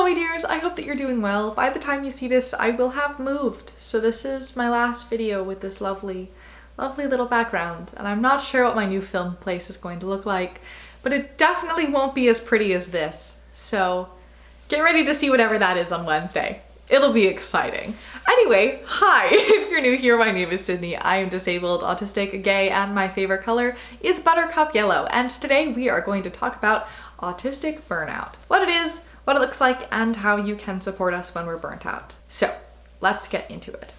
Chloe dears, I hope that you're doing well. By the time you see this, I will have moved. So this is my last video with this lovely little background. And I'm not sure what my new film place is going to look like, but it definitely won't be as pretty as this. So get ready to see whatever that is on Wednesday. It'll be exciting. Anyway, hi, if you're new here, my name is Sydney. I am disabled, autistic, gay, and my favorite color is buttercup yellow. And today we are going to talk about autistic burnout. What it is, what it looks like, and how you can support us when we're burnt out. So let's get into it.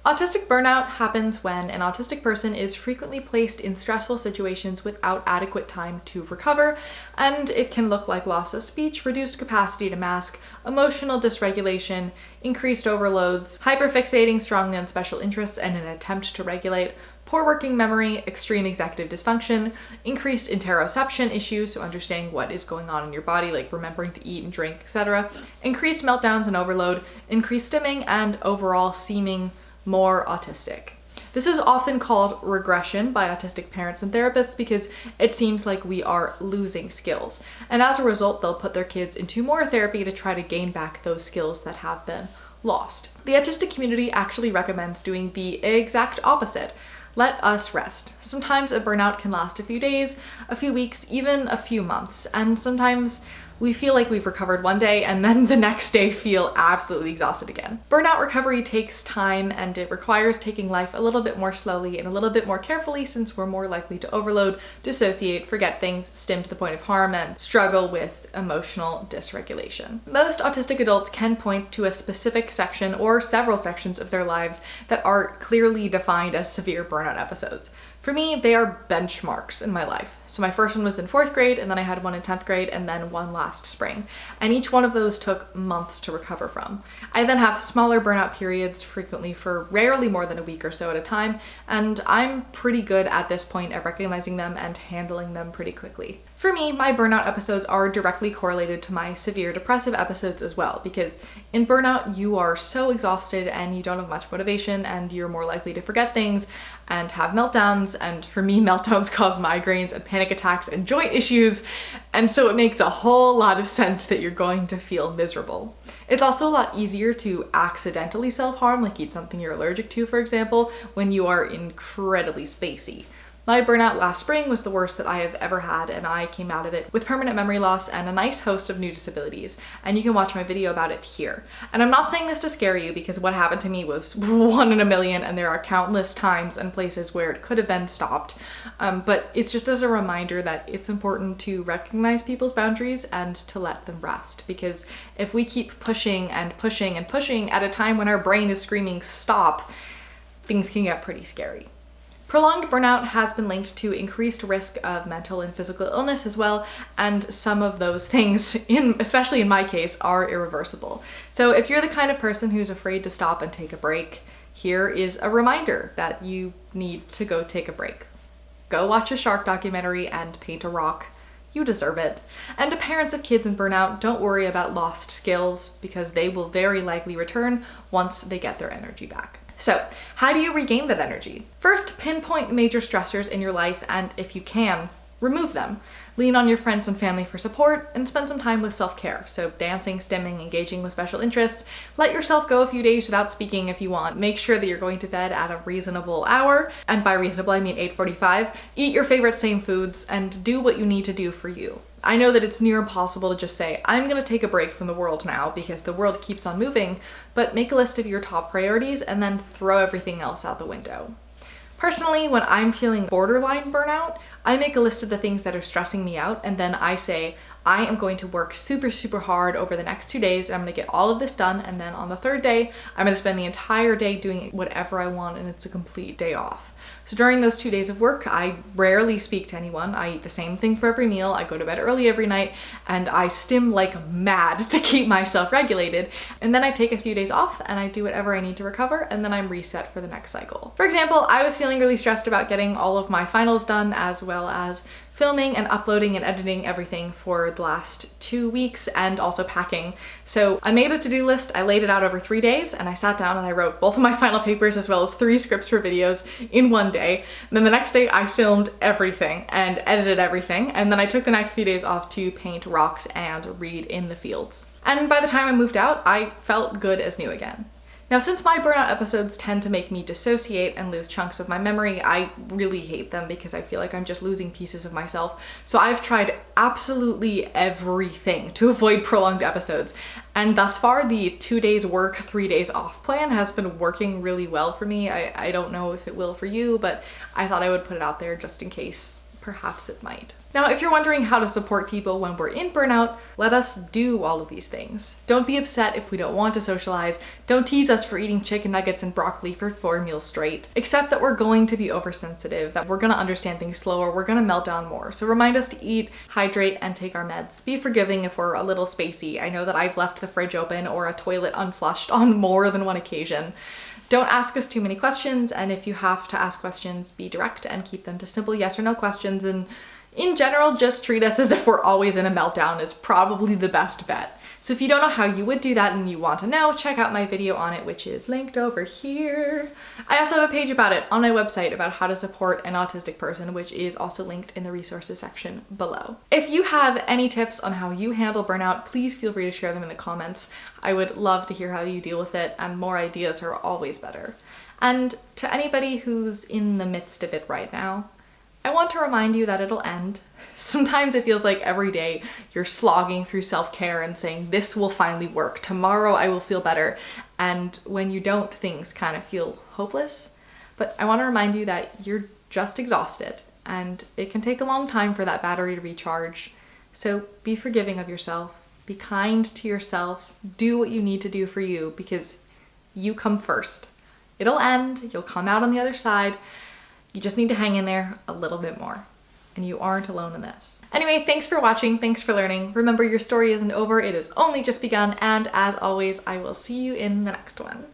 Autistic burnout happens when an autistic person is frequently placed in stressful situations without adequate time to recover, and it can look like loss of speech, reduced capacity to mask, emotional dysregulation, increased overloads, hyperfixating strongly on special interests and an attempt to regulate, poor working memory, extreme executive dysfunction, increased interoception issues, so understanding what is going on in your body, like remembering to eat and drink, etc., increased meltdowns and overload, increased stimming, and overall seeming more autistic. This is often called regression by autistic parents and therapists because it seems like we are losing skills. And as a result, they'll put their kids into more therapy to try to gain back those skills that have been lost. The autistic community actually recommends doing the exact opposite. Let us rest. Sometimes a burnout can last a few days, a few weeks, even a few months, and sometimes we feel like we've recovered one day and then the next day feel absolutely exhausted again. Burnout recovery takes time and it requires taking life a little bit more slowly and a little bit more carefully since we're more likely to overload, dissociate, forget things, stim to the point of harm, and struggle with emotional dysregulation. Most autistic adults can point to a specific section or several sections of their lives that are clearly defined as severe burnout episodes. For me, they are benchmarks in my life. So my first one was in 4th grade, and then I had one in 10th grade, and then one last spring. And each one of those took months to recover from. I then have smaller burnout periods, frequently for rarely more than a week or so at a time, and I'm pretty good at this point at recognizing them and handling them pretty quickly. For me, my burnout episodes are directly correlated to my severe depressive episodes as well, because in burnout, you are so exhausted and you don't have much motivation and you're more likely to forget things and have meltdowns. And for me, meltdowns cause migraines and panic attacks and joint issues. And so it makes a whole lot of sense that you're going to feel miserable. It's also a lot easier to accidentally self-harm, like eat something you're allergic to, for example, when you are incredibly spacey. My burnout last spring was the worst that I have ever had, and I came out of it with permanent memory loss and a nice host of new disabilities, and you can watch my video about it here. And I'm not saying this to scare you because what happened to me was 1 in a million, and there are countless times and places where it could have been stopped, but it's just as a reminder that it's important to recognize people's boundaries and to let them rest, because if we keep pushing and pushing and pushing at a time when our brain is screaming stop, things can get pretty scary. Prolonged burnout has been linked to increased risk of mental and physical illness as well, and some of those things, especially in my case, are irreversible. So if you're the kind of person who's afraid to stop and take a break, here is a reminder that you need to go take a break. Go watch a shark documentary and paint a rock. You deserve it. And to parents of kids in burnout, don't worry about lost skills because they will very likely return once they get their energy back. So, how do you regain that energy? First, pinpoint major stressors in your life and, if you can, remove them. Lean on your friends and family for support and spend some time with self-care. So dancing, stimming, engaging with special interests. Let yourself go a few days without speaking if you want. Make sure that you're going to bed at a reasonable hour. And by reasonable, I mean 8:45. Eat your favorite same foods and do what you need to do for you. I know that it's near impossible to just say, I'm gonna take a break from the world now because the world keeps on moving, but make a list of your top priorities and then throw everything else out the window. Personally, when I'm feeling borderline burnout, I make a list of the things that are stressing me out and then I say, I am going to work super hard over the next 2 days and I'm gonna get all of this done, and then on the 3rd day, I'm gonna spend the entire day doing whatever I want and it's a complete day off. So during those 2 days of work, I rarely speak to anyone. I eat the same thing for every meal. I go to bed early every night and I stim like mad to keep myself regulated. And then I take a few days off and I do whatever I need to recover, and then I'm reset for the next cycle. For example, I was feeling really stressed about getting all of my finals done as well as filming and uploading and editing everything for the last 2 weeks and also packing. So I made a to-do list, I laid it out over 3 days, and I sat down and I wrote both of my final papers as well as 3 scripts for videos in one day. And then the next day I filmed everything and edited everything. And then I took the next few days off to paint rocks and read in the fields. And by the time I moved out, I felt good as new again. Now, since my burnout episodes tend to make me dissociate and lose chunks of my memory, I really hate them because I feel like I'm just losing pieces of myself. So I've tried absolutely everything to avoid prolonged episodes. And thus far, the 2 days work, 3 days off plan has been working really well for me. I don't know if it will for you, but I thought I would put it out there just in case. Perhaps it might. Now, if you're wondering how to support people when we're in burnout, let us do all of these things. Don't be upset if we don't want to socialize. Don't tease us for eating chicken nuggets and broccoli for 4 meals straight. Accept that we're going to be oversensitive, that we're gonna understand things slower, we're gonna melt down more. So remind us to eat, hydrate, and take our meds. Be forgiving if we're a little spacey. I know that I've left the fridge open or a toilet unflushed on more than one occasion. Don't ask us too many questions, and if you have to ask questions, be direct and keep them to simple yes or no questions, and in general, just treat us as if we're always in a meltdown is probably the best bet. So if you don't know how you would do that and you want to know, check out my video on it, which is linked over here. I also have a page about it on my website about how to support an autistic person, which is also linked in the resources section below. If you have any tips on how you handle burnout, please feel free to share them in the comments. I would love to hear how you deal with it, and more ideas are always better. And to anybody who's in the midst of it right now, I want to remind you that it'll end. Sometimes it feels like every day you're slogging through self-care and saying, this will finally work, tomorrow I will feel better. And when you don't, things kind of feel hopeless. But I want to remind you that you're just exhausted, and it can take a long time for that battery to recharge. So be forgiving of yourself, be kind to yourself, do what you need to do for you, because you come first. It'll end, you'll come out on the other side. You just need to hang in there a little bit more, and you aren't alone in this. Anyway, thanks for watching, thanks for learning. Remember, your story isn't over, it has only just begun, and as always, I will see you in the next one.